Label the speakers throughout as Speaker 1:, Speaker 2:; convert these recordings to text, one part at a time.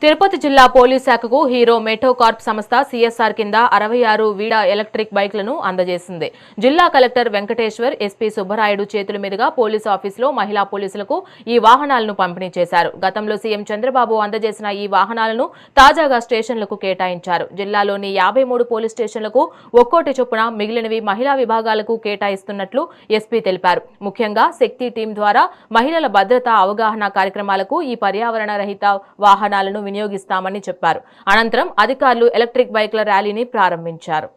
Speaker 1: తిరుపతి జిల్లా పోలీస్ శాఖకు హీరో మెటోకార్ప్ సంస్థ సిఎస్ఆర్ కింద 66 వీడా ఎలక్ట్రిక్ బైక్లను అందజేసింది. జిల్లా కలెక్టర్ వెంకటేశ్వర్, ఎస్పీ సుబ్బరాయుడు చేతుల మీదుగా పోలీస్ ఆఫీసులో మహిళా పోలీసులకు ఈ వాహనాలను పంపిణీ చేశారు. గతంలో సీఎం చంద్రబాబు అందజేసిన ఈ వాహనాలను తాజాగా స్టేషన్లకు కేటాయించారు. జిల్లాలోని 53 పోలీస్ స్టేషన్లకు ఒక్కోటి చొప్పున మిగిలినవి మహిళా విభాగాలకు కేటాయిస్తున్నట్లు ఎస్పీ తెలిపారు. ముఖ్యంగా శక్తి టీం ద్వారా మహిళల భద్రతా అవగాహన కార్యక్రమాలకు ఈ పర్యావరణ రహిత వాహనాలను వినియోగిస్తామని చెప్పారు. అనంతరం అధికారులు ఎలక్ట్రిక్ బైక్ల ర్యాలీని ప్రారంభించారు.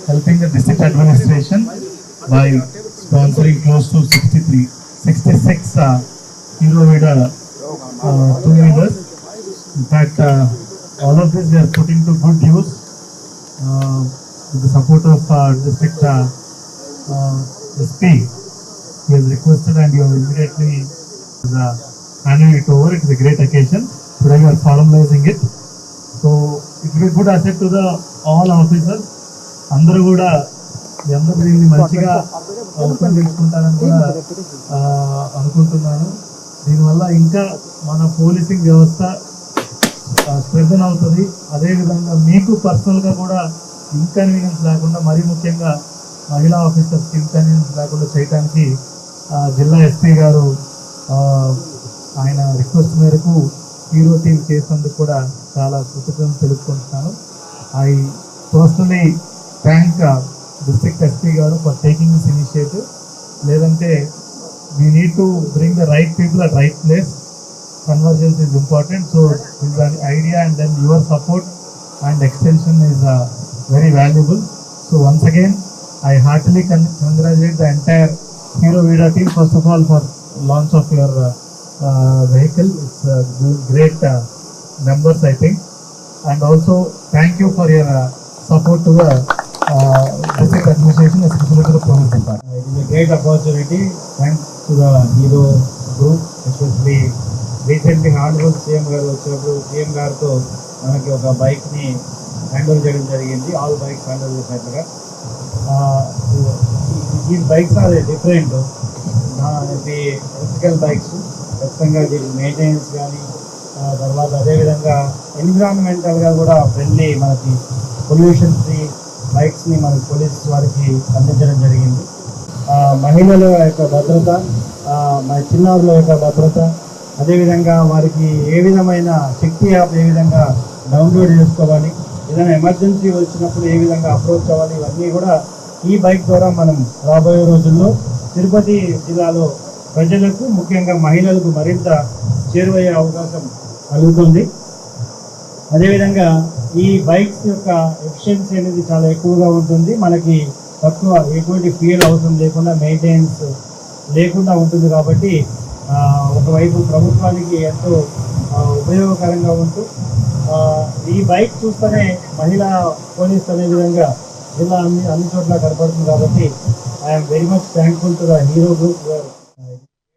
Speaker 2: helping the district administration by sponsoring close to 66 Hero Vida two-wheelers. In fact, all of this we are putting to good use with the support of district SP. He has requested and you have immediately handing it over. It is a great occasion. Today we are formalizing it. So it will be a good asset to the all officers. అందరూ కూడా దీన్ని మంచిగా ఉపయోగించుకుంటారని కూడా అనుకుంటున్నాను. దీనివల్ల ఇంకా మన policing వ్యవస్థ స్ట్రెంథెన్ అవుతుంది. అదేవిధంగా మీకు పర్సనల్గా కూడా ఇన్కన్వీనియన్స్ లేకుండా, మరీ ముఖ్యంగా మహిళా ఆఫీసర్స్కి ఇన్కన్వీనియన్స్ లేకుండా చేయడానికి జిల్లా ఎస్పీ గారు ఆయన రిక్వెస్ట్ మేరకు హీరో టీం చేసినందుకు కూడా చాలా కృతజ్ఞతలు తెలుపుకుంటున్నాను. I personally thank district SP గారు ఫర్ టేకింగ్ దిస్ ఇనిషియేటివ్. లేదంటే we need to bring the right people at right place. Convergence is important. So this is an idea, and then your support and extension is very valuable. So once again, I heartily congratulate the entire Hero Vida team, first of all, for launch of your vehicle. It's great numbers, I think. And also thank you for your support to the district administration, especially to the police department.
Speaker 3: It is a great opportunity. Thanks to the Hero group, especially recently Honorable CM గారు వచ్చినప్పుడు CM గారితో మనకి ఒక బైక్ని hand over చేయడం జరిగింది. All bikes hand over చేసినట్టుగా. ఈ bikes are different electrical bikes. ఖచ్చితంగా దీని మెయింటెనెన్స్ కానీ తర్వాత అదేవిధంగా ఎన్విరాన్మెంటల్గా కూడా ఫ్రెండ్లీ, మనకి పొల్యూషన్ ఫ్రీ బైక్స్ని మన పోలీస్ వారికి అందించడం జరిగింది. మహిళల యొక్క భద్రత, మన చిన్నారుల యొక్క భద్రత, అదేవిధంగా వారికి ఏ విధమైన శక్తి యాప్ ఏ విధంగా డౌన్లోడ్ చేసుకోవాలి, ఏదైనా ఎమర్జెన్సీ వచ్చినప్పుడు ఏ విధంగా అప్రోచ్ అవ్వాలి, ఇవన్నీ కూడా ఈ బైక్ ద్వారా మనం రాబోయే రోజుల్లో తిరుపతి జిల్లాలో ప్రజలకు, ముఖ్యంగా మహిళలకు మరింత చేరువయ్యే అవకాశం కలుగుతుంది. అదేవిధంగా ఈ బైక్స్ యొక్క ఎఫిషియన్సీ అనేది చాలా ఎక్కువగా ఉంటుంది. మనకి తక్కువ ఎటువంటి ఫ్యూయల్ అవసరం లేకుండా, మెయింటెనెన్స్ లేకుండా ఉంటుంది. కాబట్టి ఒకవైపు ప్రభుత్వానికి ఎంతో ఉపయోగకరంగా ఉంటూ ఈ బైక్ చూస్తేనే మహిళా పోలీస్ అనే విధంగా జిల్లా అన్ని చోట్ల కనపడుతుంది. కాబట్టి I'm very much thankful to the hero group.